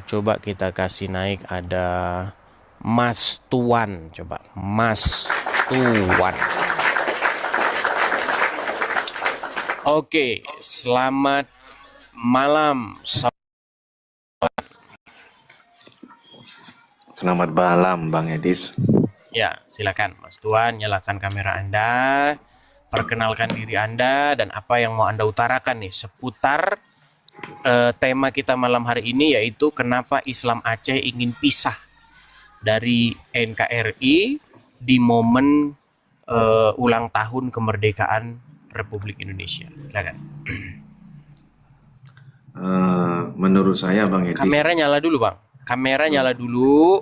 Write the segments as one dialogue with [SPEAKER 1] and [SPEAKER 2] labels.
[SPEAKER 1] Coba kita kasih naik ada Mas Tuan. Coba Mas Tuan. Oke, selamat malam.
[SPEAKER 2] Selamat malam, Bang Edis.
[SPEAKER 1] Ya, silakan Mas Tuan, nyalakan kamera Anda, perkenalkan diri Anda dan apa yang mau Anda utarakan nih seputar tema kita malam hari ini, yaitu kenapa Islam Aceh ingin pisah dari NKRI di momen ulang tahun kemerdekaan Republik Indonesia. Silakan.
[SPEAKER 2] Menurut saya, Bang Edis.
[SPEAKER 1] Kamera nyala dulu, Bang. Kamera nyala dulu,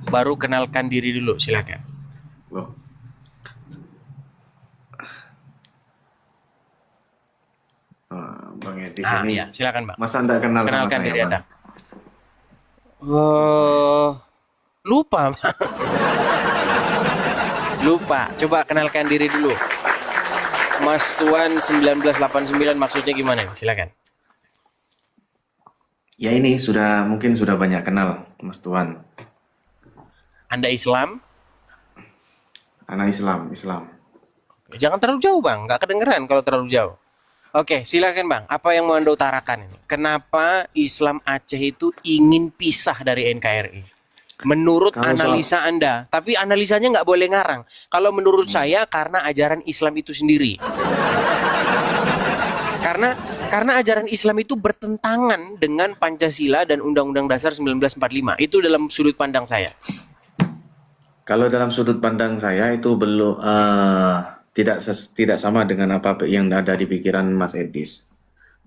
[SPEAKER 1] baru kenalkan diri dulu. Silakan.
[SPEAKER 2] Bang Edis ini.
[SPEAKER 1] Ya, silakan, Bang.
[SPEAKER 2] Masa Anda kenalkan
[SPEAKER 1] diri
[SPEAKER 2] Bang?
[SPEAKER 1] Anda. Lupa, Bang. Lupa. Coba kenalkan diri dulu. Mas Tuan 1989 maksudnya gimana? Silakan.
[SPEAKER 2] Ya ini mungkin sudah banyak kenal Mas Tuan.
[SPEAKER 1] Anda Islam?
[SPEAKER 2] Anak Islam.
[SPEAKER 1] Jangan terlalu jauh, Bang. Nggak kedengeran kalau terlalu jauh. Oke, silakan, Bang. Apa yang mau Anda utarakan ini? Kenapa Islam Aceh itu ingin pisah dari NKRI? Menurut analisa Anda, tapi analisanya nggak boleh ngarang. Kalau menurut saya, karena ajaran Islam itu sendiri. Karena ajaran Islam itu bertentangan dengan Pancasila dan Undang-Undang Dasar 1945. Itu dalam sudut pandang saya.
[SPEAKER 2] Kalau dalam sudut pandang saya itu belum tidak sama dengan apa yang ada di pikiran Mas Edis.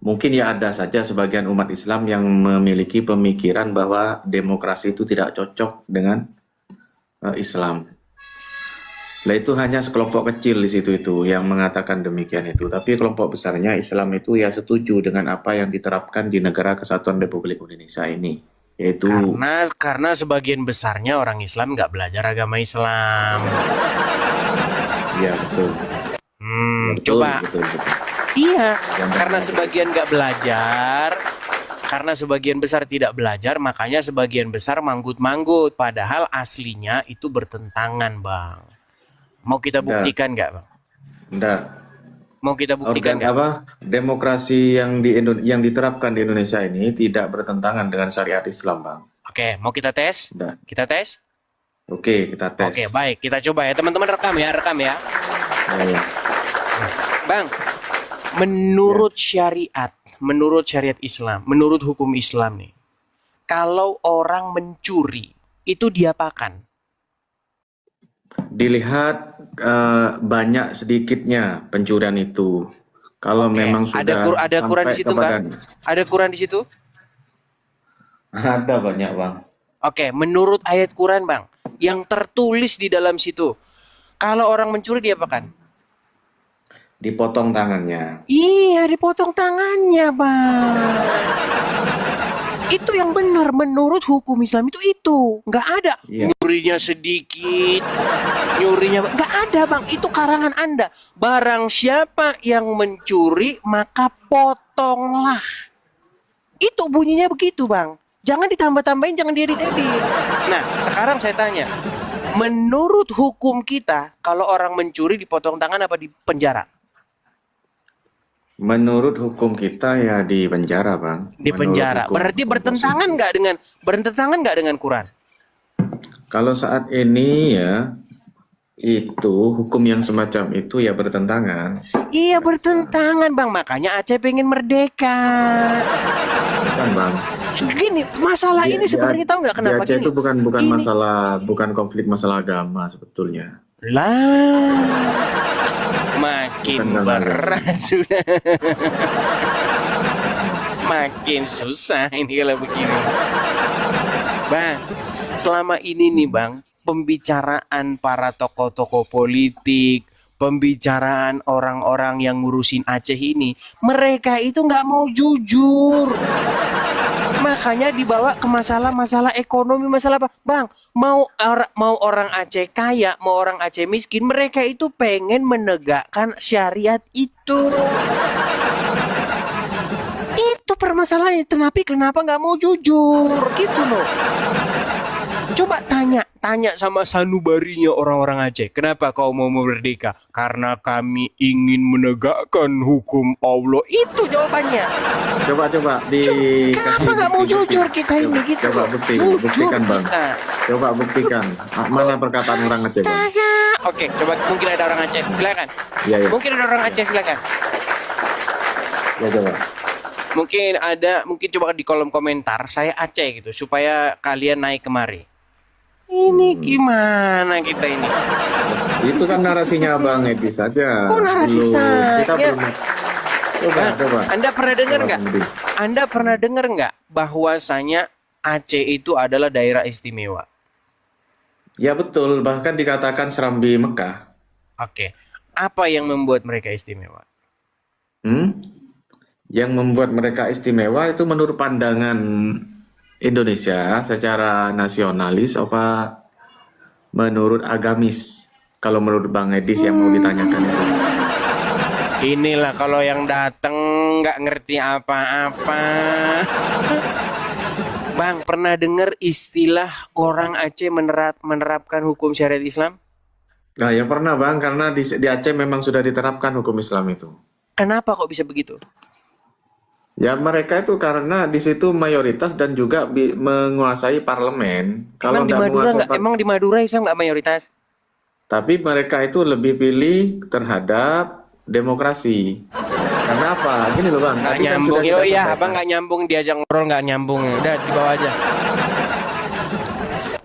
[SPEAKER 2] Mungkin ya ada saja sebagian umat Islam yang memiliki pemikiran bahwa demokrasi itu tidak cocok dengan Islam. Nah itu hanya sekelompok kecil di situ itu yang mengatakan demikian itu. Tapi kelompok besarnya Islam itu ya setuju dengan apa yang diterapkan di Negara Kesatuan Republik Indonesia ini. Yaitu
[SPEAKER 1] karena sebagian besarnya orang Islam nggak belajar agama Islam.
[SPEAKER 2] Iya betul.
[SPEAKER 1] Coba. Betul. Iya, karena sebagian nggak belajar, karena sebagian besar tidak belajar, makanya sebagian besar manggut-manggut. Padahal aslinya itu bertentangan, Bang. Mau kita buktikan nggak, Bang?
[SPEAKER 2] Enggak.
[SPEAKER 1] Mau kita buktikan nggak?
[SPEAKER 2] Demokrasi yang diterapkan di Indonesia ini tidak bertentangan dengan syariat Islam, Bang.
[SPEAKER 1] Oke, mau kita tes?
[SPEAKER 2] Enggak.
[SPEAKER 1] Kita tes?
[SPEAKER 2] Oke, kita tes.
[SPEAKER 1] Oke, baik. Kita coba ya. Teman-teman rekam ya.
[SPEAKER 2] Ya.
[SPEAKER 1] Bang, menurut syariat Islam, menurut hukum Islam nih, kalau orang mencuri, itu diapakan?
[SPEAKER 2] Dilihat banyak sedikitnya pencurian itu. Kalau memang sudah
[SPEAKER 1] ada Quran di situ, Bang? Ada Quran di situ?
[SPEAKER 2] Ada banyak, Bang.
[SPEAKER 1] Oke, menurut ayat Quran, Bang, yang tertulis di dalam situ, kalau orang mencuri diapakan?
[SPEAKER 2] Dipotong tangannya.
[SPEAKER 1] Iya, dipotong tangannya, Bang. Itu yang benar menurut hukum Islam itu nggak ada. Iya. Nyurinya sedikit, nggak ada, Bang. Itu karangan Anda. Barang siapa yang mencuri maka potonglah. Itu bunyinya begitu, Bang. Jangan ditambah-tambahin, jangan diedit-edit. Nah, sekarang saya tanya, menurut hukum kita, kalau orang mencuri dipotong tangan apa di penjara?
[SPEAKER 2] Menurut hukum kita ya di penjara, Bang.
[SPEAKER 1] Di penjara. Berarti bertentangan nggak dengan Quran?
[SPEAKER 2] Kalau saat ini ya itu hukum yang semacam itu ya bertentangan.
[SPEAKER 1] Iya bertentangan, Bang. Makanya Aceh pengen merdeka.
[SPEAKER 2] Bukan, Bang.
[SPEAKER 1] Gini, masalah ini sebenarnya tahu nggak kenapa?
[SPEAKER 2] Di Aceh itu bukan konflik masalah agama sebetulnya.
[SPEAKER 1] Lah. Makin berat sudah. Makin susah ini kalau begini. Bang, selama ini nih, Bang, pembicaraan para tokoh-tokoh politik, pembicaraan orang-orang yang ngurusin Aceh ini, mereka itu nggak mau jujur. Makanya dibawa ke masalah-masalah ekonomi, masalah apa? Bang, mau orang Aceh kaya, mau orang Aceh miskin, mereka itu pengen menegakkan syariat itu. Itu permasalahannya. Kenapa nggak mau jujur gitu loh. Coba tanya sama sanubarinya orang-orang Aceh. Kenapa kau mau merdeka? Karena kami ingin menegakkan hukum Allah. Itu jawabannya.
[SPEAKER 2] Coba
[SPEAKER 1] Kenapa nggak mau jujur kita ini gitu
[SPEAKER 2] Coba
[SPEAKER 1] loh?
[SPEAKER 2] buktikan
[SPEAKER 1] Jujur
[SPEAKER 2] Bang.
[SPEAKER 1] kita.
[SPEAKER 2] Coba buktikan. Mana perkataan orang Aceh Bang?
[SPEAKER 1] Oke, coba mungkin ada orang Aceh. Silakan.
[SPEAKER 2] Iya.
[SPEAKER 1] Mungkin ada orang Aceh, silakan.
[SPEAKER 2] Ya coba.
[SPEAKER 1] Mungkin coba di kolom komentar saya Aceh gitu supaya kalian naik kemari. Ini gimana kita ini?
[SPEAKER 2] Itu kan narasinya Bang Edi saja.
[SPEAKER 1] Kok narasi
[SPEAKER 2] Belum. Kita
[SPEAKER 1] saya?
[SPEAKER 2] belum. Coba.
[SPEAKER 1] Anda pernah dengar
[SPEAKER 2] Coba,
[SPEAKER 1] nggak?
[SPEAKER 2] Bang Edi.
[SPEAKER 1] Anda pernah dengar nggak bahwasanya Aceh itu adalah daerah istimewa?
[SPEAKER 2] Ya betul, bahkan dikatakan Serambi Mekah.
[SPEAKER 1] Oke. Apa yang membuat mereka istimewa?
[SPEAKER 2] Yang membuat mereka istimewa itu menurut pandangan Indonesia secara nasionalis apa menurut agamis? Kalau menurut Bang Edis yang mau ditanyakan itu.
[SPEAKER 1] Inilah kalau yang datang nggak ngerti apa-apa. Bang, pernah dengar istilah orang Aceh menerapkan hukum syariat Islam?
[SPEAKER 2] Nah, ya pernah Bang, karena di Aceh memang sudah diterapkan hukum Islam itu.
[SPEAKER 1] Kenapa kok bisa begitu?
[SPEAKER 2] Ya mereka itu karena di situ mayoritas dan juga menguasai parlemen. Kalau
[SPEAKER 1] Emang di
[SPEAKER 2] nggak
[SPEAKER 1] Madura
[SPEAKER 2] menguasai
[SPEAKER 1] nggak? Emang di Madura Islam nggak mayoritas?
[SPEAKER 2] tapi mereka itu lebih pilih terhadap demokrasi. Karena apa? Gini loh Bang.
[SPEAKER 1] Nggak
[SPEAKER 2] tadi kan
[SPEAKER 1] nyambung.
[SPEAKER 2] sudah kita
[SPEAKER 1] Yo iya,
[SPEAKER 2] sampaikan.
[SPEAKER 1] abang nggak nyambung diajak ngobrol nggak nyambung. Udah dibawa aja.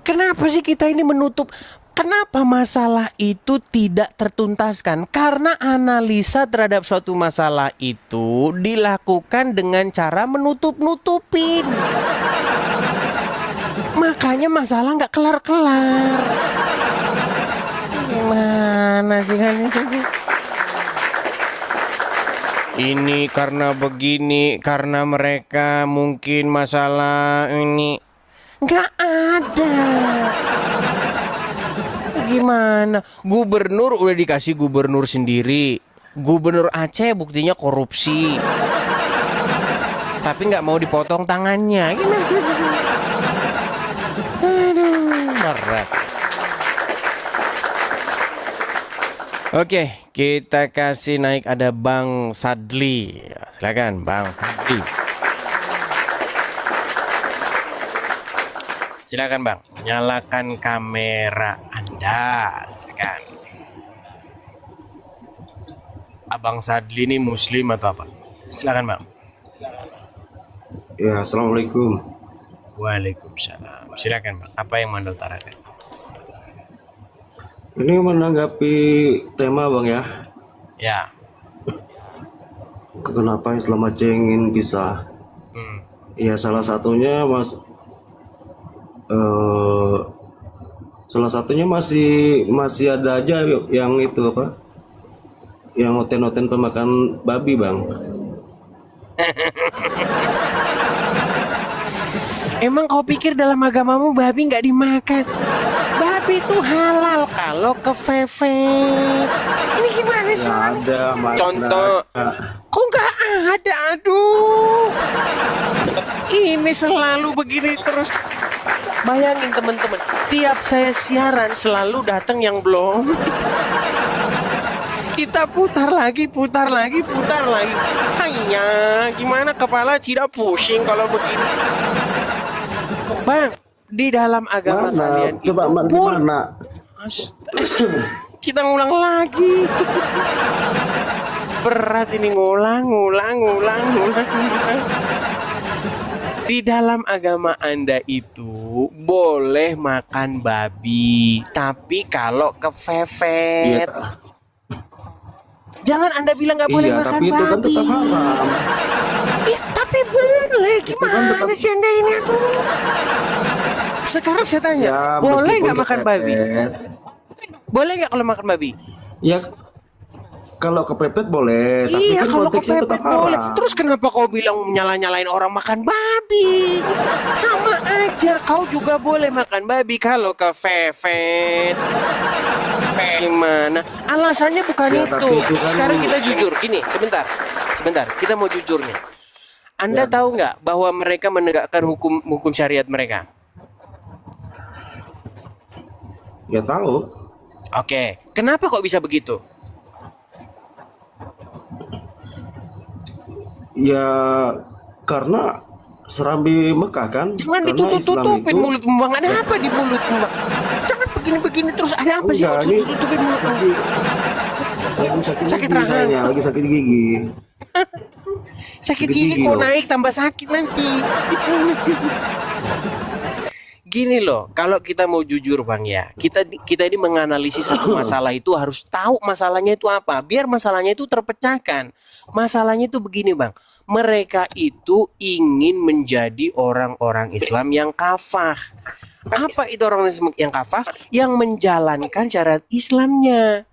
[SPEAKER 1] Kenapa sih kita ini menutup? Kenapa masalah itu tidak tertuntaskan? Karena analisa terhadap suatu masalah itu dilakukan dengan cara menutup-nutupin. Makanya masalah nggak kelar-kelar. Gimana sih kan ini? Ini karena begini, karena mereka mungkin masalah ini. Nggak ada. Gimana? Gubernur udah dikasih gubernur sendiri. Gubernur Aceh buktinya korupsi. Tapi nggak mau dipotong tangannya. Gimana? Aduh, berat. Oke, kita kasih naik ada Bang Sadli. Silakan Bang Sadli. Silakan Bang, nyalakan kamera Anda. Silakan. Abang Sadli ini Muslim atau apa? Silakan Bang.
[SPEAKER 3] Ya, assalamualaikum.
[SPEAKER 1] Waalaikumsalam. Silakan Bang. Apa yang Anda utarakan?
[SPEAKER 3] Ini menanggapi tema Bang ya.
[SPEAKER 1] Ya.
[SPEAKER 3] Kenapa Islam Aceh ingin pisah? Ya salah satunya salah satunya masih ada aja yang itu apa? Yang hotel-hotel pemakan babi Bang.
[SPEAKER 1] Emang kau pikir dalam agamamu babi nggak dimakan? Babi itu halal kalau kepepet. Ini gimana sih?
[SPEAKER 3] Nggak ada
[SPEAKER 1] Contoh. Kok nggak ada? Aduh. Ini selalu begini terus. Bayangin teman-teman, tiap saya siaran selalu datang yang belum. Kita putar lagi. Hanya gimana kepala tidak pusing kalau begini. Bang, di dalam agama
[SPEAKER 3] Mana?
[SPEAKER 1] kalian
[SPEAKER 3] Coba
[SPEAKER 1] itu
[SPEAKER 3] di mana?
[SPEAKER 1] Kita ngulang lagi. Berat ini ngulang. Di dalam agama Anda itu boleh makan babi, tapi kalau kepepet.
[SPEAKER 3] Iya.
[SPEAKER 1] Jangan Anda bilang nggak boleh
[SPEAKER 3] Iya,
[SPEAKER 1] makan
[SPEAKER 3] tapi itu kan
[SPEAKER 1] babi.
[SPEAKER 3] tetap haram.
[SPEAKER 1] Iya, tapi boleh.
[SPEAKER 3] Itu kan
[SPEAKER 1] Gimana
[SPEAKER 3] tetap-
[SPEAKER 1] sih Anda ini? Aduh. Sekarang saya tanya,
[SPEAKER 3] Ya,
[SPEAKER 1] boleh
[SPEAKER 3] meskipun
[SPEAKER 1] nggak makan babi?
[SPEAKER 3] kepepet.
[SPEAKER 1] Boleh nggak kalau makan babi?
[SPEAKER 3] Ya kalau kepepet boleh, tapi
[SPEAKER 1] Iya,
[SPEAKER 3] kan
[SPEAKER 1] kalau
[SPEAKER 3] konteksnya
[SPEAKER 1] kepepet
[SPEAKER 3] tetap haram.
[SPEAKER 1] boleh. Terus kenapa kau bilang nyalain orang makan babi? Sama aja, kau juga boleh makan babi kalau kepepet. Gimana? Alasannya bukan
[SPEAKER 3] Ya,
[SPEAKER 1] itu.
[SPEAKER 3] tapi itu kan-
[SPEAKER 1] Sekarang kita jujur. Gini, sebentar. Kita mau jujur nih. Anda
[SPEAKER 3] Ya.
[SPEAKER 1] tahu nggak bahwa mereka menegakkan hukum syariat mereka?
[SPEAKER 3] Ya tahu.
[SPEAKER 1] Oke, kenapa kok bisa begitu?
[SPEAKER 3] Ya karena Serambi Mekah kan.
[SPEAKER 1] Jangan
[SPEAKER 3] Karena
[SPEAKER 1] ditutup-tutupin
[SPEAKER 3] Islam itu
[SPEAKER 1] mulut Bang. Ada apa di mulut Bang? Jangan begini-begini terus. Ada apa sih kok
[SPEAKER 3] enggak, ini
[SPEAKER 1] tutupin mulut Bang?
[SPEAKER 3] lagi sakit
[SPEAKER 1] Sakit
[SPEAKER 3] gigi
[SPEAKER 1] rahang.
[SPEAKER 3] kayaknya, lagi sakit gigi.
[SPEAKER 1] Sakit
[SPEAKER 3] Sakit
[SPEAKER 1] gigi
[SPEAKER 3] gigi
[SPEAKER 1] kok
[SPEAKER 3] loh.
[SPEAKER 1] naik tambah sakit nanti. Gini loh, kalau kita mau jujur Bang ya, kita ini menganalisis satu masalah itu harus tahu masalahnya itu apa, biar masalahnya itu terpecahkan. Masalahnya itu begini Bang, mereka itu ingin menjadi orang-orang Islam yang kafah. Apa itu orang Islam yang kafah? Yang menjalankan syariat Islamnya.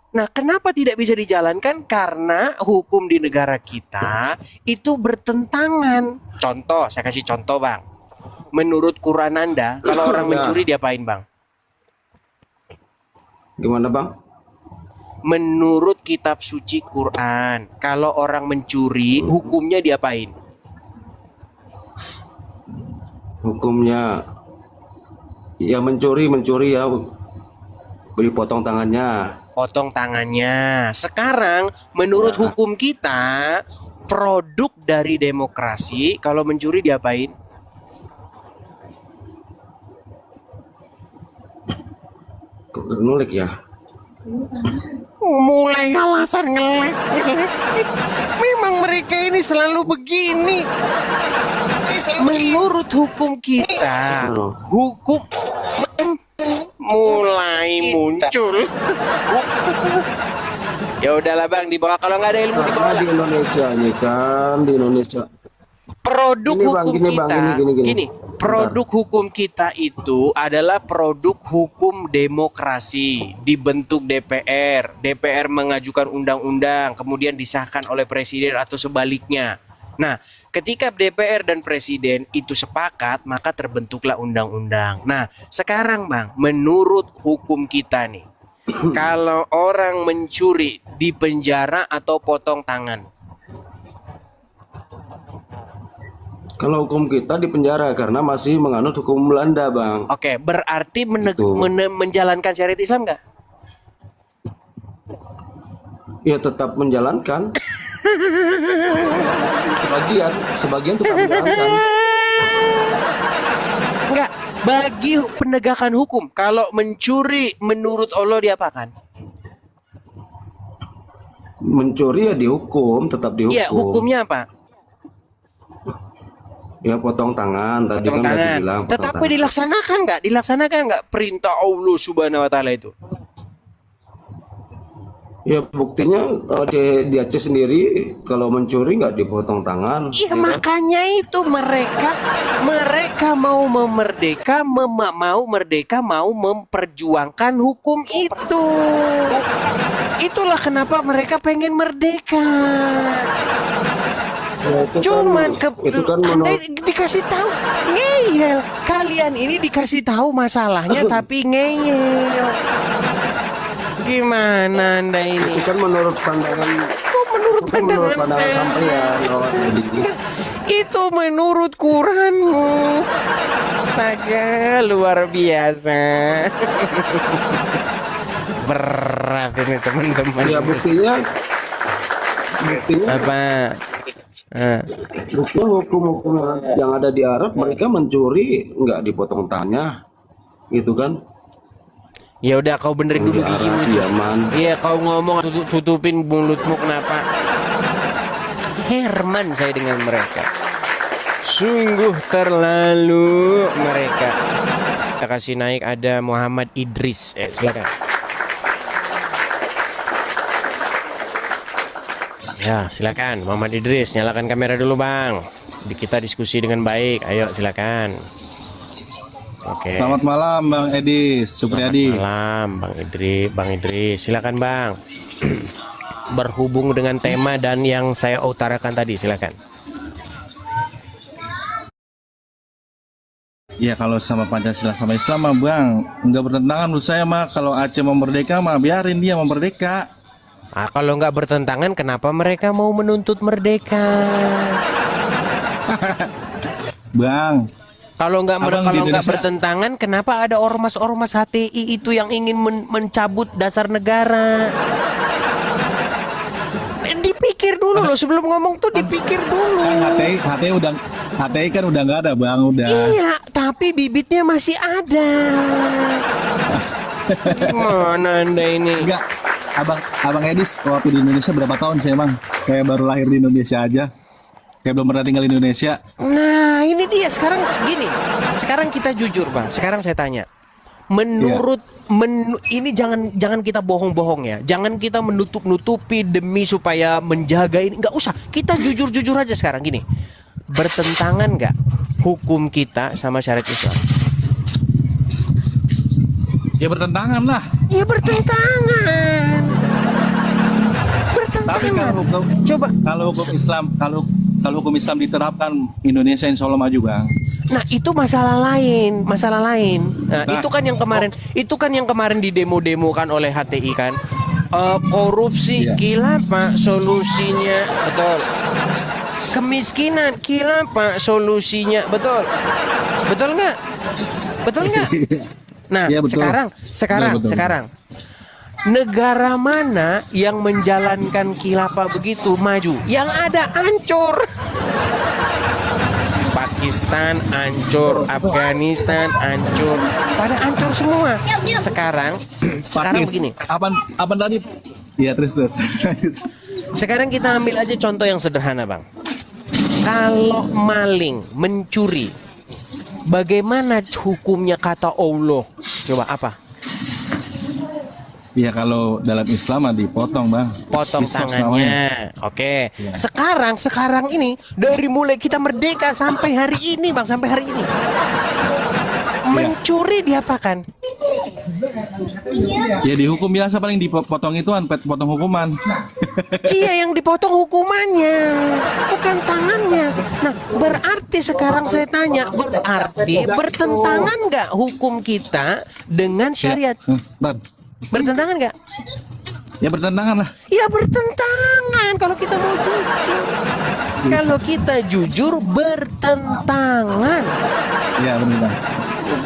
[SPEAKER 1] Nah, kenapa tidak bisa dijalankan? Karena hukum di negara kita itu bertentangan. Contoh, saya kasih contoh Bang. Menurut Quran Anda, kalau orang
[SPEAKER 3] Ya.
[SPEAKER 1] mencuri diapain Bang?
[SPEAKER 3] Gimana Bang?
[SPEAKER 1] Menurut kitab suci Quran, kalau orang mencuri hukumnya diapain?
[SPEAKER 3] Hukumnya ya mencuri ya dipotong tangannya.
[SPEAKER 1] Potong tangannya. Sekarang menurut
[SPEAKER 3] Ya.
[SPEAKER 1] hukum kita, produk dari demokrasi kalau mencuri diapain?
[SPEAKER 3] Kok nulik ya?
[SPEAKER 1] Mulai alasan ngelek. Memang mereka ini selalu begini. Menurut hukum kita, hukum mulai muncul. Ya udahlah Bang, dibawa kalau nggak ada ilmu dibawa
[SPEAKER 3] Karena
[SPEAKER 1] lah.
[SPEAKER 3] di Indonesia ini kan, di Indonesia.
[SPEAKER 1] Produk
[SPEAKER 3] Gini, Bang,
[SPEAKER 1] hukum
[SPEAKER 3] gini, Bang,
[SPEAKER 1] kita,
[SPEAKER 3] gini.
[SPEAKER 1] gini, produk hukum kita itu adalah produk hukum demokrasi, dibentuk DPR, DPR mengajukan undang-undang, kemudian disahkan oleh presiden atau sebaliknya. Nah, ketika DPR dan presiden itu sepakat, maka terbentuklah undang-undang. Nah, sekarang Bang, menurut hukum kita nih, kalau orang mencuri di penjara atau potong tangan?
[SPEAKER 3] Kalau hukum kita di penjara karena masih menganut hukum Belanda, Bang.
[SPEAKER 1] Oke, berarti
[SPEAKER 3] Itu.
[SPEAKER 1] menjalankan syariat Islam nggak?
[SPEAKER 3] Ya tetap menjalankan. Sebagian tetap menjalankan.
[SPEAKER 1] Enggak, bagi penegakan hukum, kalau mencuri menurut Allah diapakan?
[SPEAKER 3] Mencuri ya dihukum, tetap dihukum.
[SPEAKER 1] Iya, hukumnya apa?
[SPEAKER 3] Ya potong tangan tadi
[SPEAKER 1] Potong
[SPEAKER 3] kan udah
[SPEAKER 1] tangan.
[SPEAKER 3] dibilang potong
[SPEAKER 1] Tetapi
[SPEAKER 3] tangan.
[SPEAKER 1] dilaksanakan nggak? Dilaksanakan nggak perintah Allah Subhanahu Wa Taala itu?
[SPEAKER 3] Ya buktinya di Aceh sendiri kalau mencuri nggak dipotong tangan.
[SPEAKER 1] Iya,
[SPEAKER 3] ya kan?
[SPEAKER 1] makanya itu mereka mau merdeka, mau memperjuangkan hukum itu. Itulah kenapa mereka pengen merdeka.
[SPEAKER 3] Ya, itu
[SPEAKER 1] Cuman
[SPEAKER 3] itu kan
[SPEAKER 1] Anda
[SPEAKER 3] menurut
[SPEAKER 1] dikasih tahu ngeyel. Kalian ini dikasih tahu masalahnya tapi ngeyel. Gimana Anda
[SPEAKER 3] itu
[SPEAKER 1] ini?
[SPEAKER 3] kan menurut pandangan
[SPEAKER 1] Kok menurut
[SPEAKER 3] itu kan menurut
[SPEAKER 1] pandangan
[SPEAKER 3] pandangan
[SPEAKER 1] saya?
[SPEAKER 3] sampean loh. Jadi,
[SPEAKER 1] Itu menurut Quranmu. Astaga, luar biasa. Berat ini teman-teman.
[SPEAKER 3] ya buktinya
[SPEAKER 1] Apa?
[SPEAKER 3] buktinya hukum-hukum yang ada di Arab mereka mencuri nggak dipotong tangannya, gitu kan?
[SPEAKER 1] Ya udah kau benerin
[SPEAKER 3] Di
[SPEAKER 1] dulu
[SPEAKER 3] Arab,
[SPEAKER 1] gigimu.
[SPEAKER 3] di Yaman.
[SPEAKER 1] Iya, kau ngomong tutupin mulutmu kenapa? Herman saya dengan mereka. Sungguh terlalu mereka. Kita kasih naik ada Muhammad Idris. Silakan. Ya, silakan Muhammad Idris, nyalakan kamera dulu, Bang. Kita diskusi dengan baik. Ayo, silakan. Oke.
[SPEAKER 4] Selamat malam Bang Edi Supriyadi.
[SPEAKER 1] Malam Bang Idris, silakan Bang. Berhubung dengan tema dan yang saya utarakan tadi, silakan.
[SPEAKER 4] Ya kalau sama Pancasila sama Islam mah Bang nggak bertentangan menurut saya mah. Kalau Aceh mau merdeka mah biarin dia mau merdeka.
[SPEAKER 1] Kalau nggak bertentangan, kenapa mereka mau menuntut merdeka?
[SPEAKER 4] Bang,
[SPEAKER 1] Kalau nggak
[SPEAKER 4] Abang, di
[SPEAKER 1] kalau nggak
[SPEAKER 4] Indonesia-
[SPEAKER 1] bertentangan, kenapa ada ormas-ormas HTI itu yang ingin mencabut dasar negara? Dipikir dulu loh sebelum ngomong tuh dipikir dulu.
[SPEAKER 4] kan HTI kan udah nggak ada bang, udah.
[SPEAKER 1] Iya, tapi bibitnya masih ada. Mana anda ini?
[SPEAKER 4] Enggak, abang Edis waktu di Indonesia berapa tahun sih emang? Kayak baru lahir di Indonesia aja, kayak belum pernah tinggal di Indonesia.
[SPEAKER 1] Nah, ini dia sekarang gini. Sekarang kita jujur, Bang. Sekarang saya tanya. Menurut ini jangan kita bohong-bohong ya. Jangan kita menutup-nutupi demi supaya menjaga ini. Nggak usah. Kita jujur-jujur aja sekarang gini. Bertentangan nggak hukum kita sama syariat Islam?
[SPEAKER 4] Ya bertentangan lah.
[SPEAKER 1] Ya bertentangan.
[SPEAKER 4] Tapi kalau hukum,
[SPEAKER 1] Coba.
[SPEAKER 4] kalau hukum Islam diterapkan, Indonesia insya Allah maju bang.
[SPEAKER 1] Nah, itu masalah lain. Nah,
[SPEAKER 4] Nah,
[SPEAKER 1] itu kan yang kemarin didemo-demokan oleh HTI kan. Korupsi
[SPEAKER 4] Iya.
[SPEAKER 1] kilapa solusinya, betul. Kemiskinan kilapa solusinya, betul. Betul nggak? Betul nggak? Nah,
[SPEAKER 4] Iya, betul. Betul.
[SPEAKER 1] sekarang negara mana yang menjalankan khilafah begitu maju? Yang ada hancur. Pakistan hancur, Afghanistan hancur, pada hancur semua. Sekarang begini.
[SPEAKER 4] Apa tadi? Iya terus.
[SPEAKER 1] Sekarang kita ambil aja contoh yang sederhana, Bang. Kalau maling mencuri, bagaimana hukumnya kata Allah? Coba apa?
[SPEAKER 4] Ya kalau dalam Islam mah dipotong bang.
[SPEAKER 1] Potong
[SPEAKER 4] Kisos namanya.
[SPEAKER 1] tangannya. Oke.
[SPEAKER 4] Ya.
[SPEAKER 1] Sekarang ini dari mulai kita merdeka sampai hari ini, Bang, sampai hari ini. Mencuri diapakan?
[SPEAKER 4] Ya dihukum biasa paling dipotong ituan, potong hukuman.
[SPEAKER 1] Iya, yang dipotong hukumannya, bukan tangannya. Nah, berarti sekarang saya tanya, berarti bertentangan nggak hukum kita dengan syariat?
[SPEAKER 4] Bang.
[SPEAKER 1] Bertentangan nggak?
[SPEAKER 4] Ya bertentangan lah.
[SPEAKER 1] Ya bertentangan kalau kita mau jujur. Kalau kita jujur bertentangan.
[SPEAKER 4] Ya benar.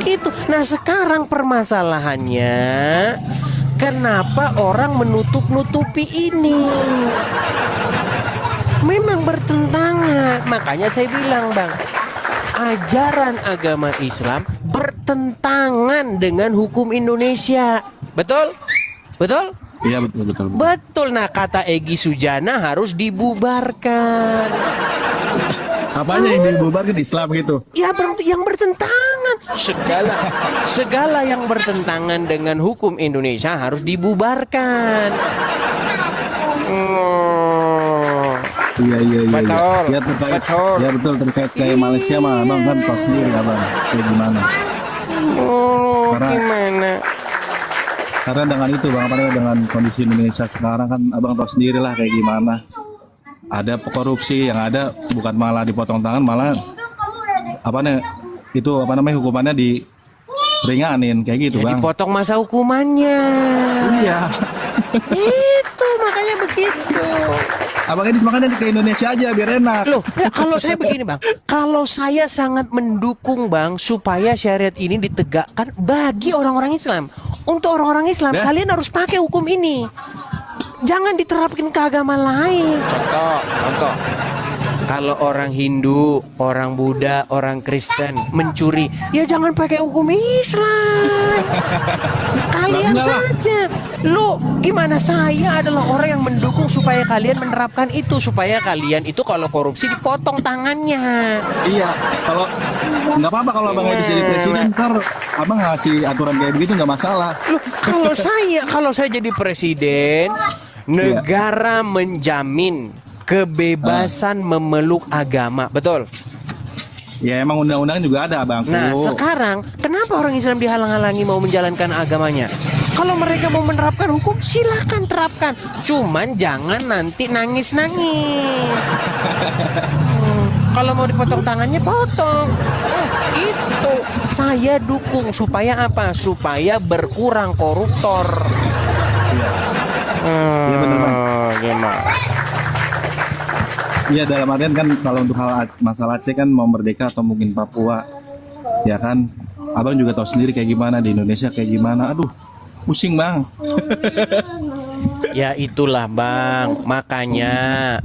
[SPEAKER 1] Gitu. Nah, sekarang permasalahannya kenapa orang menutup-nutupi ini? Memang bertentangan. Makanya saya bilang, Bang, ajaran agama Islam bertentangan dengan hukum Indonesia. Betul? Betul?
[SPEAKER 4] Iya betul.
[SPEAKER 1] Betul. Nah, kata Egy Sujana harus dibubarkan.
[SPEAKER 4] Apanya yang dibubarkan Islam gitu?
[SPEAKER 1] Ya, yang bertentangan. Segala yang bertentangan dengan hukum Indonesia harus dibubarkan.
[SPEAKER 4] Iya.
[SPEAKER 1] Betul.
[SPEAKER 4] Ya terkait.
[SPEAKER 1] Betul.
[SPEAKER 4] Ya betul terkait kayak Malaysia mah, bang kan tahu sendiri ya bang, kayak gimana?
[SPEAKER 1] Gimana?
[SPEAKER 4] Karena dengan itu bang, apalagi dengan kondisi Indonesia sekarang kan abang tahu sendiri lah kayak gimana. Ada korupsi yang ada bukan malah dipotong tangan, malah hukumannya diringanin kayak gitu
[SPEAKER 1] Ya,
[SPEAKER 4] bang.
[SPEAKER 1] dipotong masa hukumannya.
[SPEAKER 4] Iya.
[SPEAKER 1] Itu makanya begitu.
[SPEAKER 4] Abang ini makanya ke Indonesia aja biar enak.
[SPEAKER 1] Loh, ya, kalau saya begini, Bang. Kalau saya sangat mendukung, Bang, supaya syariat ini ditegakkan bagi orang-orang Islam. Untuk orang-orang Islam,
[SPEAKER 4] Ya.
[SPEAKER 1] kalian harus pakai hukum ini. Jangan diterapkan ke agama lain. Contoh. Kalau orang Hindu, orang Buddha, orang Kristen mencuri, ya jangan pakai hukum Islam. Kalian
[SPEAKER 4] Enggak lah.
[SPEAKER 1] saja. Lo gimana, saya adalah orang yang mendukung supaya kalian menerapkan itu, supaya kalian itu kalau korupsi dipotong tangannya.
[SPEAKER 4] Iya, kalau nggak apa-apa kalau abang Edis jadi presiden, ntar abang ngasih aturan kayak begitu nggak masalah.
[SPEAKER 1] Loh, kalau saya jadi presiden, negara menjamin kebebasan memeluk agama, betul?
[SPEAKER 4] Ya emang undang-undang juga ada bang.
[SPEAKER 1] Nah, sekarang kenapa orang Islam dihalang-halangi mau menjalankan agamanya? Kalau mereka mau menerapkan hukum, silakan terapkan. Cuman jangan nanti nangis-nangis. Kalau mau dipotong tangannya, potong. Itu saya dukung supaya apa? Supaya berkurang koruptor.
[SPEAKER 4] Iya bener bang.
[SPEAKER 1] Gimana?
[SPEAKER 4] Iya dalam artian kan kalau untuk hal masalah Aceh kan mau merdeka atau mungkin Papua, ya kan. Abang juga tahu sendiri kayak gimana di Indonesia kayak gimana. Aduh, pusing bang.
[SPEAKER 1] Ya itulah Bang, makanya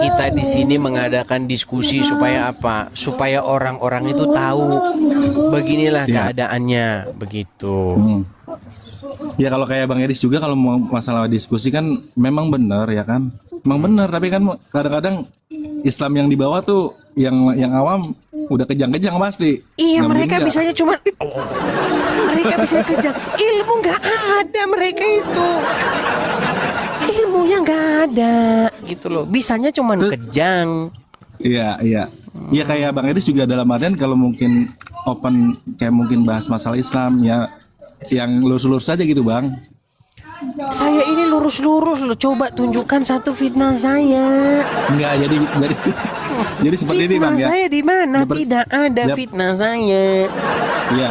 [SPEAKER 1] kita di sini mengadakan diskusi supaya apa? Supaya orang-orang itu tahu beginilah
[SPEAKER 4] Siap.
[SPEAKER 1] keadaannya, begitu.
[SPEAKER 4] Ya kalau kayak Bang Eris juga kalau mau masalah diskusi kan memang benar ya kan. Memang benar tapi kan kadang-kadang Islam yang dibawa tuh yang awam udah kejang-kejang pasti.
[SPEAKER 1] Iya,
[SPEAKER 4] Nggak
[SPEAKER 1] mereka
[SPEAKER 4] mungkin
[SPEAKER 1] bisanya cuma mereka bisa kejam. Ilmu nggak ada mereka itu. Ilmunya nggak ada, gitu loh. Bisanya cuma kejang.
[SPEAKER 4] Iya, iya. Iya kayak Bang Eris juga dalam artian kalau mungkin open kayak mungkin bahas masalah Islam ya yang lurus-lurus saja gitu Bang.
[SPEAKER 1] Saya ini lurus-lurus loh. Coba tunjukkan satu fitnah saya.
[SPEAKER 4] Enggak jadi seperti ini Bang
[SPEAKER 1] Fitnah
[SPEAKER 4] ya.
[SPEAKER 1] saya di mana?
[SPEAKER 4] Dapet-
[SPEAKER 1] Tidak ada
[SPEAKER 4] dap-
[SPEAKER 1] fitnah saya.
[SPEAKER 4] Iya.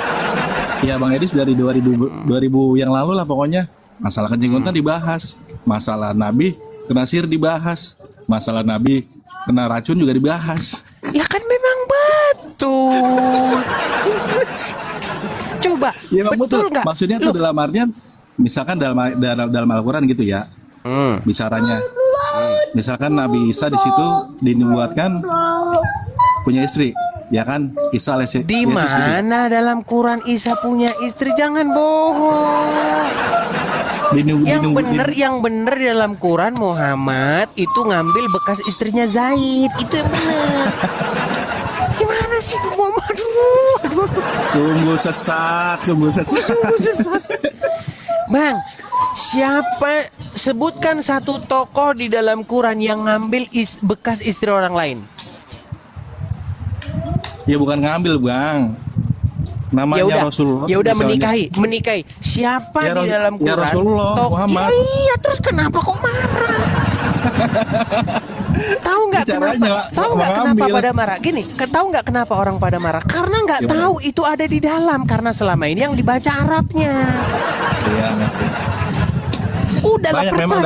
[SPEAKER 4] Iya Bang Eris dari 2000 yang lalu lah pokoknya masalah kencing kontan dibahas, masalah Nabi kena sihir dibahas, masalah Nabi kena racun juga dibahas.
[SPEAKER 1] Ya kan memang betul. Coba,
[SPEAKER 4] Iya Bang
[SPEAKER 1] betul
[SPEAKER 4] betul.
[SPEAKER 1] nggak?
[SPEAKER 4] Maksudnya tuh dalam artian misalkan dalam Al-Qur'an gitu ya. Bicaranya. Misalkan Nabi Isa di situ dinubuatkan punya istri, ya kan? Isa alias
[SPEAKER 1] Di
[SPEAKER 4] Yesus gitu.
[SPEAKER 1] mana dalam Quran Isa punya istri? Jangan bohong. Yang bener dalam Quran Muhammad itu ngambil bekas istrinya Zaid. Itu yang bener. Gimana sih Muhammad? Aduh.
[SPEAKER 4] Sungguh sesat.
[SPEAKER 1] Sungguh sesat. Bang, siapa sebutkan satu tokoh di dalam Quran yang ngambil bekas istri orang lain?
[SPEAKER 4] Ya bukan ngambil Bang. Namanya Rasulullah.
[SPEAKER 1] Ya udah
[SPEAKER 4] misalnya.
[SPEAKER 1] menikahi. Siapa
[SPEAKER 4] Ya,
[SPEAKER 1] di dalam
[SPEAKER 4] ya
[SPEAKER 1] Quran?
[SPEAKER 4] Rasulullah Muhammad.
[SPEAKER 1] Iya, terus kenapa kok marah? Tahu nggak
[SPEAKER 4] Caranya
[SPEAKER 1] kenapa? Tahu nggak kenapa
[SPEAKER 4] mengambil.
[SPEAKER 1] pada marah? Gini, tahu nggak kenapa orang pada marah? Karena nggak
[SPEAKER 4] Gimana?
[SPEAKER 1] tahu itu ada di dalam. Karena selama ini yang dibaca Arabnya.
[SPEAKER 4] Iya, ngerti.
[SPEAKER 1] Udahlah,
[SPEAKER 4] Banyak memang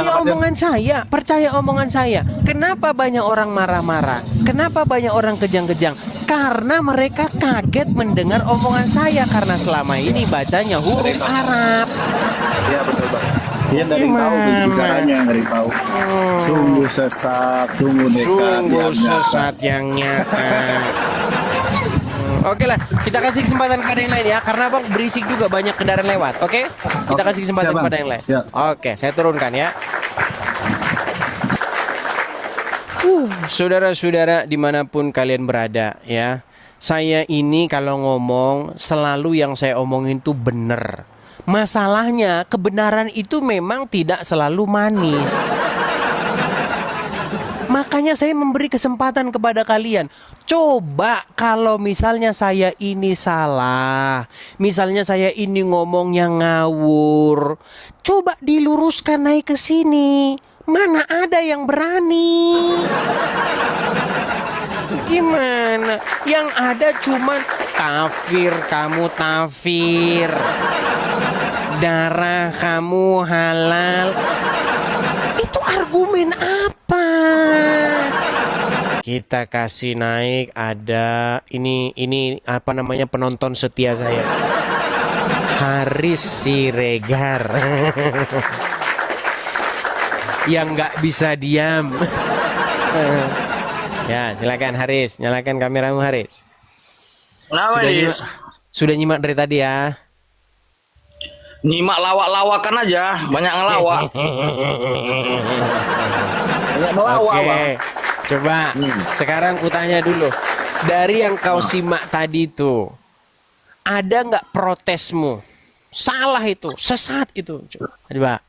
[SPEAKER 1] percaya omongan saya. Kenapa banyak orang marah-marah? Kenapa banyak orang kejang-kejang? Karena mereka kaget mendengar omongan saya karena selama ini bacanya huruf Arab.
[SPEAKER 4] Iya betul Bang. Iya dari tahu bicaranya dari tahu. Sungguh sesat, sungguh nekat.
[SPEAKER 1] Sungguh
[SPEAKER 4] yang nyata.
[SPEAKER 1] sesat yang nyata. Oke lah, kita kasih kesempatan kepada yang lain ya, karena bang berisik juga banyak kendaraan lewat. Oke, kita
[SPEAKER 4] Oke,
[SPEAKER 1] kasih kesempatan
[SPEAKER 4] siap, Bang.
[SPEAKER 1] kepada yang lain.
[SPEAKER 4] Siap.
[SPEAKER 1] Oke, saya turunkan ya. Saudara-saudara dimanapun kalian berada ya, saya ini kalau ngomong selalu yang saya omongin tuh bener. Masalahnya kebenaran itu memang tidak selalu manis. Makanya saya memberi kesempatan kepada kalian. Coba kalau misalnya saya ini salah, misalnya saya ini ngomongnya ngawur, coba diluruskan naik ke sini. Mana ada yang berani? Gimana? Yang ada cuman kafir, kamu tafir. Darah kamu halal. Itu argumen apa? Kita kasih naik ada ini apa namanya penonton setia saya. Haris Siregar. Yang nggak bisa diam. Ya, silakan Haris, nyalakan kameramu Haris.
[SPEAKER 5] Kenapa
[SPEAKER 1] Sudah nyimak dari tadi ya.
[SPEAKER 5] Nyimak lawak-lawakan aja, banyak ngelawak. Banyak melawak,
[SPEAKER 1] Oke,
[SPEAKER 5] Bang.
[SPEAKER 1] coba sekarang kutanya dulu. Dari yang kau simak tadi itu, ada nggak protesmu? Salah itu, sesat itu. Coba.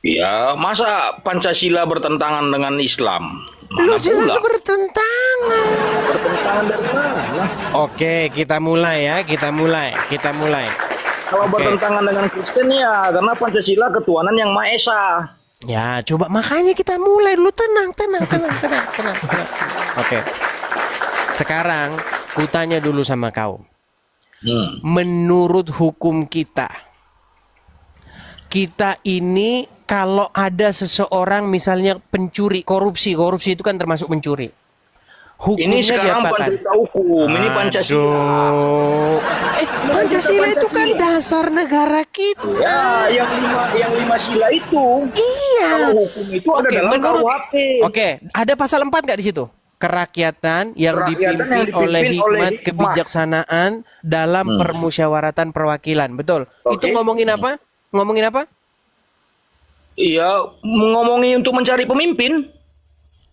[SPEAKER 5] Ya, masa Pancasila bertentangan dengan Islam?
[SPEAKER 1] Lu
[SPEAKER 5] Mana
[SPEAKER 1] jelas
[SPEAKER 5] pula?
[SPEAKER 1] bertentangan.
[SPEAKER 5] Bertentangan dari mana?
[SPEAKER 1] Oke, kita mulai ya, kita mulai.
[SPEAKER 5] Kalau bertentangan dengan Kristen ya, karena Pancasila ketuhanan yang Maha Esa.
[SPEAKER 1] Ya, coba makanya kita mulai dulu, tenang. Oke. Sekarang kutanya dulu sama kau. Menurut hukum kita ini kalau ada seseorang misalnya pencuri, korupsi itu kan termasuk mencuri. Hukumnya
[SPEAKER 5] Ini sekarang bukan
[SPEAKER 1] diapakan?
[SPEAKER 5] cerita hukum, ini Pancasila.
[SPEAKER 1] Aduh. Pancasila itu kan
[SPEAKER 5] Pancasila.
[SPEAKER 1] dasar negara kita.
[SPEAKER 5] Ya, yang lima sila itu.
[SPEAKER 1] Iya.
[SPEAKER 5] Kalau hukum itu ada
[SPEAKER 1] Oke,
[SPEAKER 5] dalam
[SPEAKER 1] menurut
[SPEAKER 5] KUHP.
[SPEAKER 1] Oke, ada pasal 4 nggak di situ? Kerakyatan yang
[SPEAKER 5] Kerakyatan
[SPEAKER 1] dipimpin
[SPEAKER 5] yang dipimpin
[SPEAKER 1] oleh
[SPEAKER 5] oleh
[SPEAKER 1] hikmat
[SPEAKER 5] hikmat.
[SPEAKER 1] kebijaksanaan dalam permusyawaratan perwakilan. Betul. Itu
[SPEAKER 5] Oke.
[SPEAKER 1] ngomongin apa? Ngomongin apa?
[SPEAKER 5] Iya, ngomongin untuk mencari pemimpin.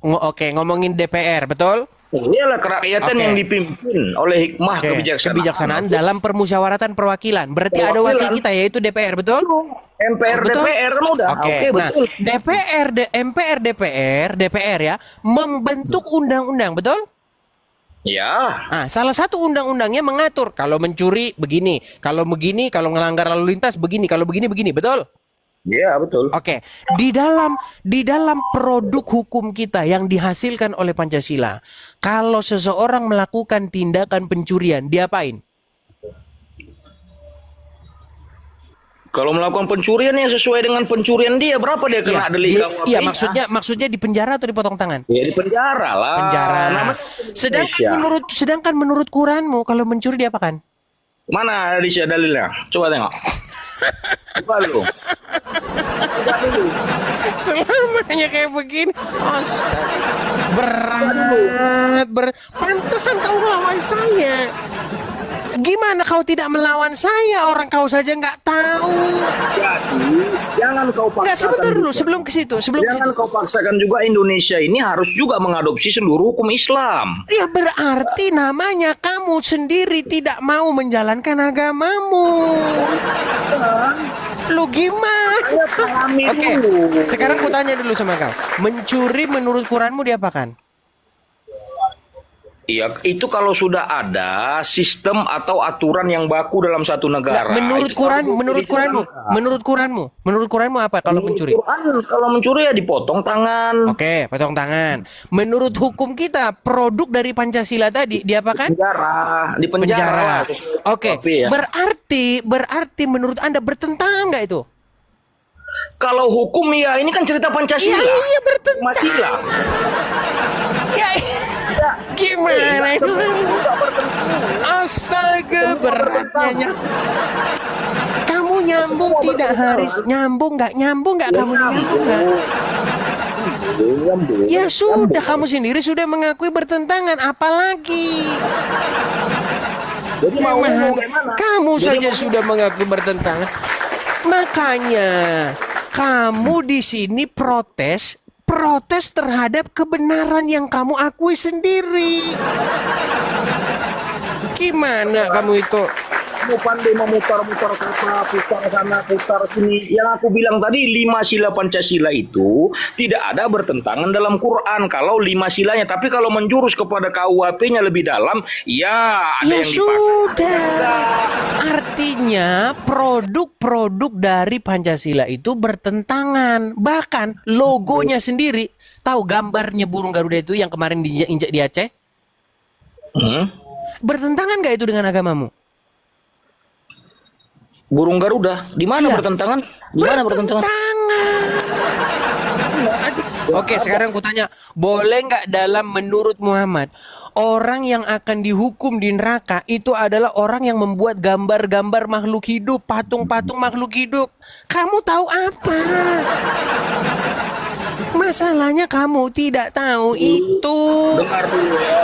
[SPEAKER 1] Oke, ngomongin DPR, betul?
[SPEAKER 5] Iyalah kerakyatan
[SPEAKER 1] Oke.
[SPEAKER 5] yang dipimpin oleh hikmah
[SPEAKER 1] Oke, kebijaksanaan dalam permusyawaratan perwakilan. Berarti ada wakil
[SPEAKER 5] Perwakilan.
[SPEAKER 1] kita yaitu DPR, betul?
[SPEAKER 5] MPR
[SPEAKER 1] Betul?
[SPEAKER 5] DPR kan udah.
[SPEAKER 1] Oke,
[SPEAKER 5] Oke,
[SPEAKER 1] nah
[SPEAKER 5] betul.
[SPEAKER 1] MPR DPR ya membentuk undang-undang, betul?
[SPEAKER 5] Ya,
[SPEAKER 1] Ah, salah satu undang-undangnya mengatur kalau mencuri begini, kalau begini, kalau melanggar lalu lintas begini, kalau begini, betul?
[SPEAKER 5] ya betul.
[SPEAKER 1] Oke, di dalam produk hukum kita yang dihasilkan oleh Pancasila, kalau seseorang melakukan tindakan pencurian, diapain?
[SPEAKER 5] Kalau melakukan pencurian yang sesuai dengan pencurian dia, berapa dia kena delik KUHP?
[SPEAKER 1] Iya, maksudnya di penjara atau dipotong tangan?
[SPEAKER 5] Ya di penjara lah.
[SPEAKER 1] Penjara.
[SPEAKER 5] Namanya Indonesia.
[SPEAKER 1] Sedangkan menurut Quranmu kalau mencuri diapakan?
[SPEAKER 5] Mana di sini dalilnya? Coba tengok. Coba dulu. Coba dulu.
[SPEAKER 1] Selamanya kayak begini. Berat. Pantesan kau melawan saya. Gimana kau tidak melawan saya? Orang kau saja nggak tahu.
[SPEAKER 5] Jadi, jangan kau paksakan.
[SPEAKER 1] Nggak, sebentar dulu
[SPEAKER 5] juga.
[SPEAKER 1] sebelum ke situ.
[SPEAKER 5] Jangan kau paksakan juga Indonesia ini harus juga mengadopsi seluruh hukum Islam.
[SPEAKER 1] Ya berarti namanya kamu sendiri tidak mau menjalankan agamamu. Lu gimana?
[SPEAKER 5] Saya pahami
[SPEAKER 1] Oke,
[SPEAKER 5] dulu.
[SPEAKER 1] sekarang aku tanya dulu sama kau. Mencuri menurut Quranmu diapakan?
[SPEAKER 5] Iya, itu kalau sudah ada sistem atau aturan yang baku dalam satu negara.
[SPEAKER 1] Nggak, menurut
[SPEAKER 5] itu
[SPEAKER 1] Quran,
[SPEAKER 5] harus
[SPEAKER 1] menurut Quranmu apa kalau mencuri?
[SPEAKER 5] Quran, kalau mencuri ya dipotong tangan.
[SPEAKER 1] Oke, potong tangan. Menurut hukum kita, produk dari Pancasila tadi diapakan?
[SPEAKER 5] Di penjara.
[SPEAKER 1] Oke,
[SPEAKER 5] Tapi ya,
[SPEAKER 1] berarti menurut Anda bertentangan nggak itu?
[SPEAKER 5] kalau hukum ya ini kan cerita Pancasila.
[SPEAKER 1] Iya, bertentangan.
[SPEAKER 5] Pancasila.
[SPEAKER 1] Ya, gimana itu? Astaga, beratnya. Kamu nyambung tidak Haris? Nyambung nggak kamu nyambung nggak? Ya sudah, kamu sendiri sudah mengakui bertentangan, apalagi?
[SPEAKER 5] Jadi mau bagaimana?
[SPEAKER 1] Kamu
[SPEAKER 5] Jadi
[SPEAKER 1] saja sudah mengakui bertentangan. Makanya kamu di sini protes terhadap kebenaran yang kamu akui sendiri. Gimana kamu itu?
[SPEAKER 5] Kamu pandai memutar-mutar kata, putar sana, putar sini. Yang aku bilang tadi 5 sila Pancasila itu tidak ada bertentangan dalam Quran kalau 5 silanya. Tapi kalau menjurus kepada KUHP-nya lebih dalam, ya ada
[SPEAKER 1] Ya
[SPEAKER 5] yang
[SPEAKER 1] sudah. Artinya produk-produk dari Pancasila itu bertentangan. Bahkan logonya sendiri. Tahu gambarnya burung Garuda itu yang kemarin diinjak di Aceh? Bertentangan nggak itu dengan agamamu?
[SPEAKER 5] Burung Garuda, di mana
[SPEAKER 1] Iya.
[SPEAKER 5] bertentangan? Di mana bertentangan?
[SPEAKER 1] Oke, sekarang aku tanya, boleh nggak dalam menurut Muhammad orang yang akan dihukum di neraka itu adalah orang yang membuat gambar-gambar makhluk hidup, patung-patung makhluk hidup? Kamu tahu apa? Masalahnya kamu tidak tahu itu.
[SPEAKER 5] Dengar dulu ya.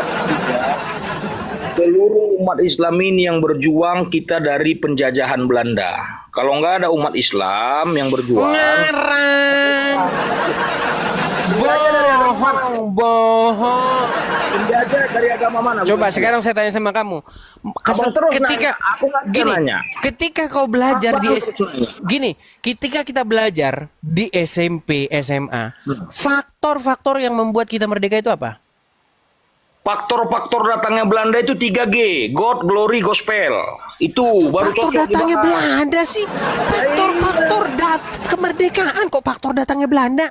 [SPEAKER 5] Seluruh umat Islam ini yang berjuang kita dari penjajahan Belanda. Kalau nggak ada umat Islam yang berjuang,
[SPEAKER 1] Ngarang. Bohong.
[SPEAKER 5] penjajah dari agama mana?
[SPEAKER 1] Coba sekarang saya tanya sama kamu.
[SPEAKER 5] Abang terus
[SPEAKER 1] ketika
[SPEAKER 5] nanya, aku nggak bisa nanya.
[SPEAKER 1] ketika kau belajar
[SPEAKER 5] Abang
[SPEAKER 1] di
[SPEAKER 5] terus nanya.
[SPEAKER 1] gini, ketika kita belajar di SMP, SMA, faktor-faktor yang membuat kita merdeka itu apa?
[SPEAKER 5] Faktor-faktor datangnya Belanda itu 3G, God, Glory, Gospel. Itu baru
[SPEAKER 1] Faktor
[SPEAKER 5] cocok
[SPEAKER 1] datangnya
[SPEAKER 5] dibahas.
[SPEAKER 1] Belanda sih. Faktor kemerdekaan kok faktor datangnya Belanda?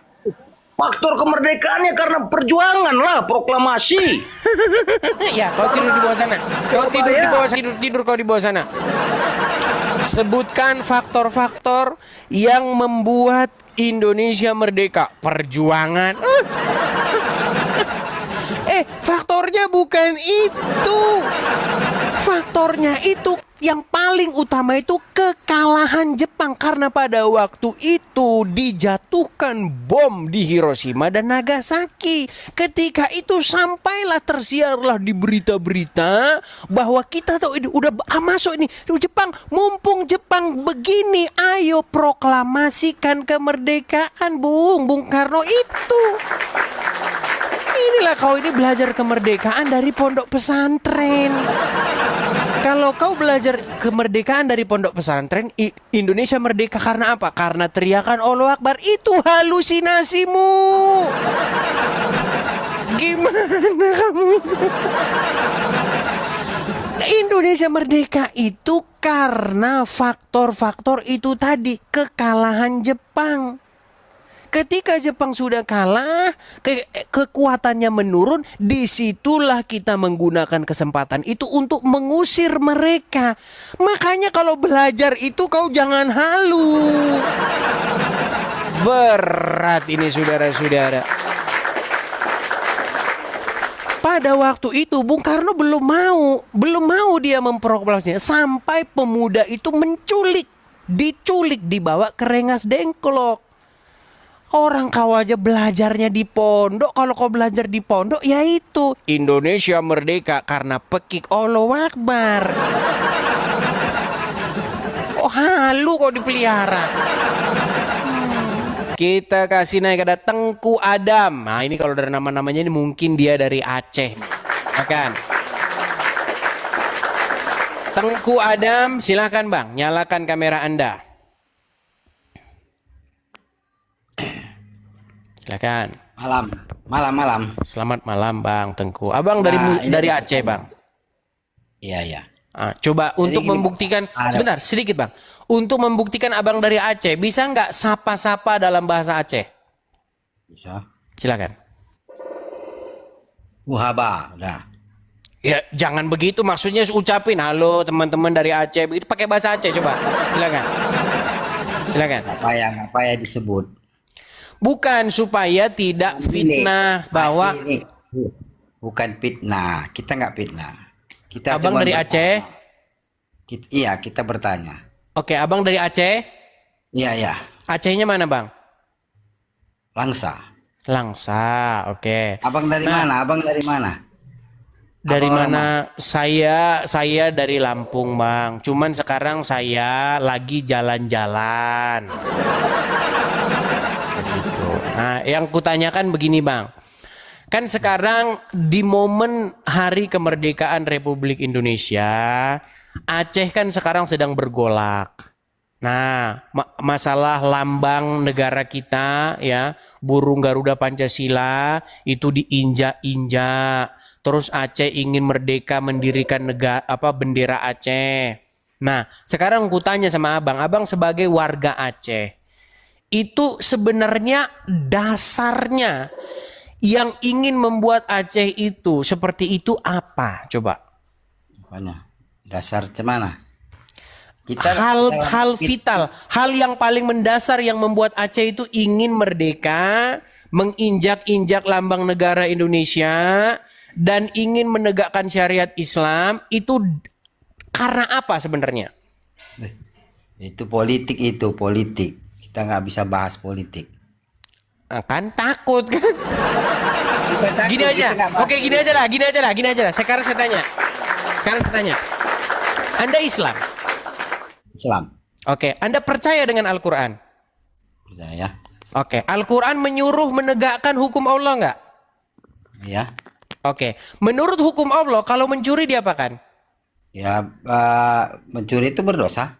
[SPEAKER 5] Faktor kemerdekaannya karena perjuangan lah, proklamasi.
[SPEAKER 1] Ya, kau tidur di bawah sana. Kau tidur di bawah sana. Tidur kau di bawah sana. Sebutkan faktor-faktor yang membuat Indonesia merdeka. Perjuangan. Faktornya bukan itu. Faktornya itu yang paling utama itu kekalahan Jepang, karena pada waktu itu dijatuhkan bom di Hiroshima dan Nagasaki. Ketika itu sampailah tersiarlah di berita-berita bahwa kita tuh ini udah masuk ini Jepang, mumpung Jepang begini, ayo proklamasikan kemerdekaan, Bung Karno itu. Inilah kau ini belajar kemerdekaan dari pondok pesantren. Kalau kau belajar kemerdekaan dari pondok pesantren, Indonesia merdeka karena apa? Karena teriakan Allahu Akbar. Itu halusinasimu. Gimana kamu? Indonesia merdeka itu karena faktor-faktor itu tadi, kekalahan Jepang. Ketika Jepang sudah kalah, kekuatannya menurun, disitulah kita menggunakan kesempatan itu untuk mengusir mereka. Makanya kalau belajar itu kau jangan halu. Berat ini saudara-saudara. Pada waktu itu Bung Karno belum mau dia memproklamasinya, sampai pemuda itu diculik, dibawa ke Rengas Dengklok. Orang kau aja belajarnya di pondok. Kalau kau belajar di pondok, yaitu Indonesia merdeka karena pekik Allahu Akbar. Oh halu kau dipelihara. Kita kasih naik ada Tengku Adam. Nah ini kalau dari nama-namanya ini mungkin dia dari Aceh, kan? Tengku Adam, silakan Bang, nyalakan kamera Anda. Silakan.
[SPEAKER 6] Malam.
[SPEAKER 1] Selamat malam Bang Tengku. Abang dari Aceh Bang.
[SPEAKER 6] Iya.
[SPEAKER 1] Coba
[SPEAKER 6] Jadi
[SPEAKER 1] untuk
[SPEAKER 6] gini,
[SPEAKER 1] membuktikan,
[SPEAKER 6] Bang.
[SPEAKER 1] sebentar sedikit Bang. Untuk membuktikan Abang dari Aceh, bisa nggak sapa-sapa dalam bahasa Aceh?
[SPEAKER 6] Bisa.
[SPEAKER 1] Silakan.
[SPEAKER 6] Uhaba, udah.
[SPEAKER 1] Ya jangan begitu, maksudnya ucapin halo teman-teman dari Aceh. Begitu pakai bahasa Aceh coba. Silakan.
[SPEAKER 6] Apa yang disebut?
[SPEAKER 1] Bukan supaya tidak fitnah bahwa
[SPEAKER 6] ini bukan fitnah. Kita nggak fitnah. Kita
[SPEAKER 1] Abang
[SPEAKER 6] cuma
[SPEAKER 1] dari
[SPEAKER 6] bertanya.
[SPEAKER 1] Aceh.
[SPEAKER 6] Kita bertanya.
[SPEAKER 1] Oke, Abang dari Aceh.
[SPEAKER 6] Iya.
[SPEAKER 1] Acehnya mana Bang?
[SPEAKER 6] Langsa.
[SPEAKER 1] Oke.
[SPEAKER 6] Abang dari mana?
[SPEAKER 1] Dari
[SPEAKER 6] Abang
[SPEAKER 1] mana? Saya dari Lampung Bang. Cuman sekarang saya lagi jalan-jalan. Begitu. Nah, yang kutanyakan begini Bang. Kan sekarang di momen Hari Kemerdekaan Republik Indonesia, Aceh kan sekarang sedang bergolak. Nah, masalah lambang negara kita ya, burung Garuda Pancasila itu diinjak-injak. Terus Aceh ingin merdeka mendirikan bendera Aceh. Nah, sekarang aku tanya sama Abang sebagai warga Aceh, itu sebenarnya dasarnya yang ingin membuat Aceh itu seperti itu apa? Coba.
[SPEAKER 6] Apanya? Dasar cemana?
[SPEAKER 1] Hal vital, hal yang paling mendasar yang membuat Aceh itu ingin merdeka, menginjak-injak lambang negara Indonesia dan ingin menegakkan syariat Islam, itu karena apa sebenarnya?
[SPEAKER 6] Itu politik. Kita nggak bisa bahas politik.
[SPEAKER 1] Kan takut kan?
[SPEAKER 6] Bukan takut,
[SPEAKER 1] Gini aja.
[SPEAKER 6] kita nggak bahas
[SPEAKER 1] Oke, gini aja lah. Sekarang saya tanya. Anda Islam?
[SPEAKER 6] Islam.
[SPEAKER 1] Oke, Anda percaya dengan Al-Qur'an?
[SPEAKER 6] Percaya?
[SPEAKER 1] Oke, Al-Qur'an menyuruh menegakkan hukum Allah nggak?
[SPEAKER 6] Ya.
[SPEAKER 1] Oke, menurut hukum Allah kalau mencuri diapakan?
[SPEAKER 6] Ya, mencuri itu berdosa.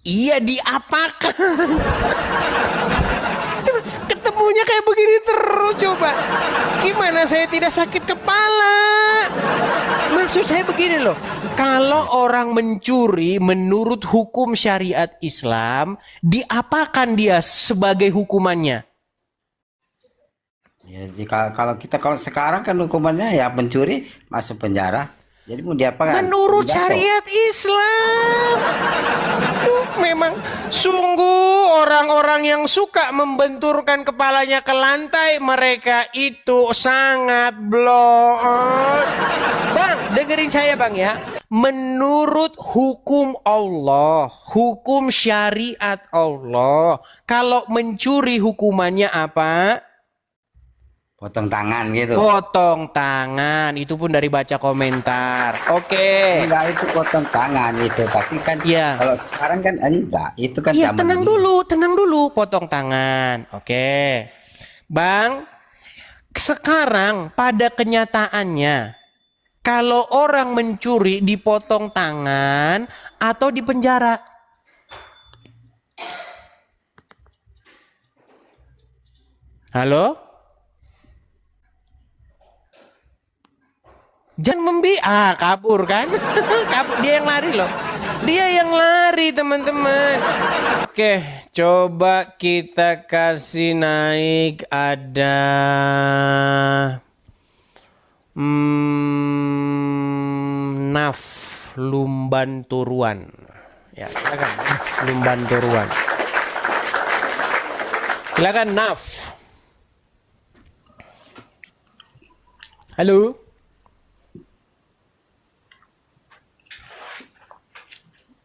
[SPEAKER 1] Iya, diapakan? Ketemunya kayak begini terus, coba. Gimana saya tidak sakit kepala? Maksud saya begini loh. Kalau orang mencuri menurut hukum syariat Islam, diapakan dia sebagai hukumannya?
[SPEAKER 6] Ya, kalau sekarang kan hukumannya ya pencuri masuk penjara. Jadi mau diapakan?
[SPEAKER 1] Menurut
[SPEAKER 6] Pidato.
[SPEAKER 1] syariat Islam. Memang sungguh orang-orang yang suka membenturkan kepalanya ke lantai, mereka itu sangat blon. Bang, dengerin saya bang ya. Menurut hukum Allah, hukum syariat Allah, kalau mencuri hukumannya apa?
[SPEAKER 6] Potong tangan gitu.
[SPEAKER 1] Potong tangan. Itu pun dari baca komentar. Oke.
[SPEAKER 6] Enggak, itu potong tangan itu, tapi kan
[SPEAKER 1] Iya.
[SPEAKER 6] kalau sekarang kan enggak, itu kan
[SPEAKER 1] Iya,
[SPEAKER 6] zaman
[SPEAKER 1] tenang dulu, potong tangan. Oke. Bang, sekarang pada kenyataannya, kalau orang mencuri dipotong tangan atau dipenjara? Halo? Jangan kabur kan? Kabur, dia yang lari loh. Dia yang lari, teman-teman. Oke, coba kita kasih naik ada Naf Lumban Turuan. Ya, silakan Naf Lumban Turuan. Silakan Naf. Halo.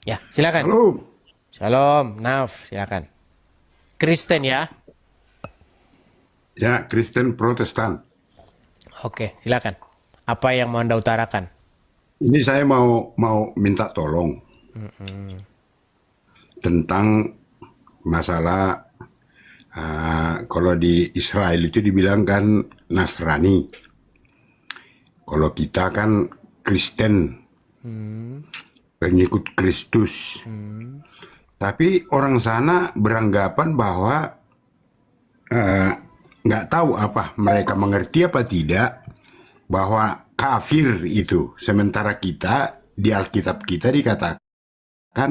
[SPEAKER 1] Ya, silakan.
[SPEAKER 7] Halo,
[SPEAKER 1] Shalom, Naf, silakan. Kristen ya?
[SPEAKER 7] ya Kristen Protestan.
[SPEAKER 1] Oke, silakan. Apa yang mau Anda utarakan?
[SPEAKER 7] Ini saya mau minta tolong tentang masalah kalau di Israel itu dibilang kan Nasrani. Kalau kita kan Kristen, pengikut Kristus. Tapi orang sana beranggapan bahwa nggak tahu apa mereka mengerti apa tidak bahwa kafir itu. Sementara kita di Alkitab kita dikatakan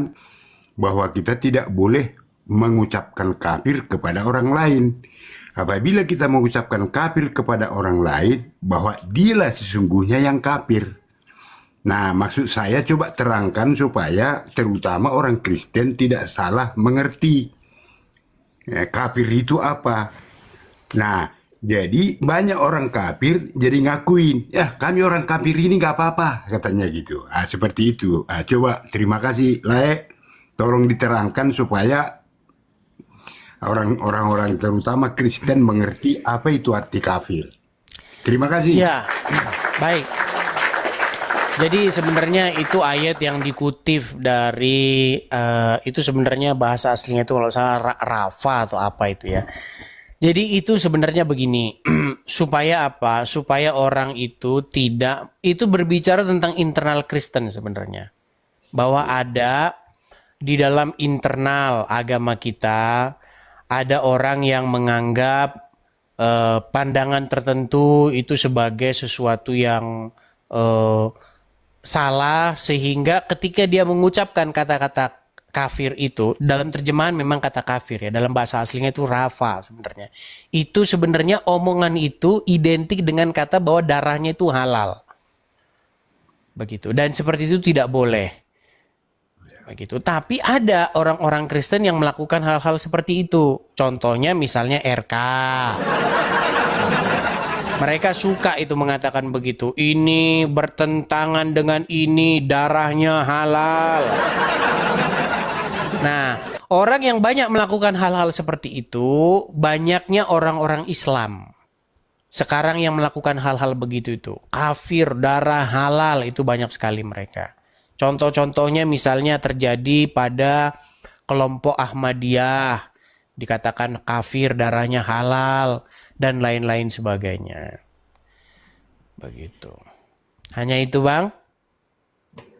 [SPEAKER 7] bahwa kita tidak boleh mengucapkan kafir kepada orang lain. Apabila kita mengucapkan kafir kepada orang lain, bahwa dialah sesungguhnya yang kafir. Nah, maksud saya coba terangkan supaya terutama orang Kristen tidak salah mengerti kafir itu apa. Nah, jadi banyak orang kafir jadi ngakuin, ya kami orang kafir ini nggak apa-apa, katanya gitu. Seperti itu. Coba terima kasih, Lae. Tolong diterangkan supaya orang-orang terutama Kristen mengerti apa itu arti kafir. Terima kasih.
[SPEAKER 1] Ya, baik. Jadi sebenarnya itu ayat yang dikutip dari itu sebenarnya bahasa aslinya itu kalau salah Rafa atau apa itu ya. Jadi itu sebenarnya begini, supaya apa? Supaya orang itu tidak, itu berbicara tentang internal Kristen sebenarnya. Bahwa ada di dalam internal agama kita, ada orang yang menganggap pandangan tertentu itu sebagai sesuatu yang salah, sehingga ketika dia mengucapkan kata-kata kafir itu, dalam terjemahan memang kata kafir ya, dalam bahasa aslinya itu Rafa sebenarnya. Itu sebenarnya omongan itu identik dengan kata bahwa darahnya itu halal. Begitu. Dan seperti itu tidak boleh. Begitu. Tapi ada orang-orang Kristen yang melakukan hal-hal seperti itu. Contohnya misalnya RK. Mereka suka itu mengatakan begitu. Ini bertentangan dengan ini, darahnya halal. Nah, orang yang banyak melakukan hal-hal seperti itu, banyaknya orang-orang Islam. Sekarang yang melakukan hal-hal begitu itu. Kafir, darah halal, itu banyak sekali mereka. Contoh-contohnya misalnya terjadi pada kelompok Ahmadiyah. Dikatakan kafir, darahnya halal, dan lain-lain sebagainya. Begitu. Hanya itu, Bang?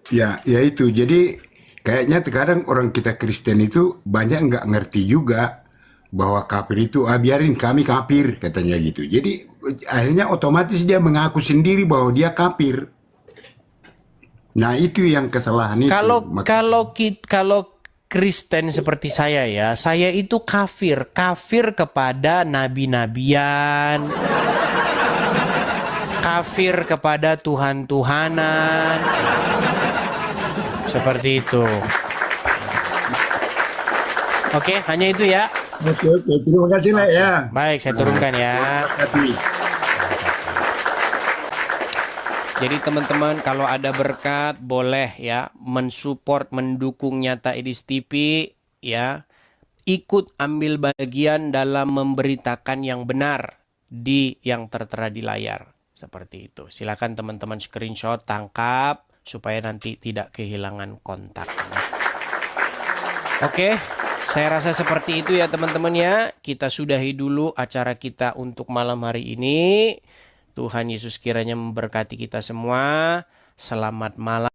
[SPEAKER 7] Ya itu. Jadi kayaknya terkadang orang kita Kristen itu banyak nggak ngerti juga bahwa kafir itu, biarin kami kafir, katanya gitu. Jadi akhirnya otomatis dia mengaku sendiri bahwa dia kafir. Nah itu yang kesalahan itu.
[SPEAKER 1] Kalau Kristen seperti saya ya, saya itu kafir kepada nabi-nabian, kafir kepada Tuhan-Tuhanan. Seperti itu. Oke, hanya itu ya.
[SPEAKER 8] Oke, terima kasih lah ya.
[SPEAKER 1] Baik, saya turunkan ya.
[SPEAKER 8] Terima kasih.
[SPEAKER 1] Jadi teman-teman kalau ada berkat boleh ya mensupport, mendukung Nyata Edis TV ya. Ikut ambil bagian dalam memberitakan yang benar di yang tertera di layar. Seperti itu. Silakan teman-teman screenshot, tangkap supaya nanti tidak kehilangan kontaknya. Oke, saya rasa seperti itu ya teman-teman ya. Kita sudahi dulu acara kita untuk malam hari ini. Tuhan Yesus kiranya memberkati kita semua. Selamat malam.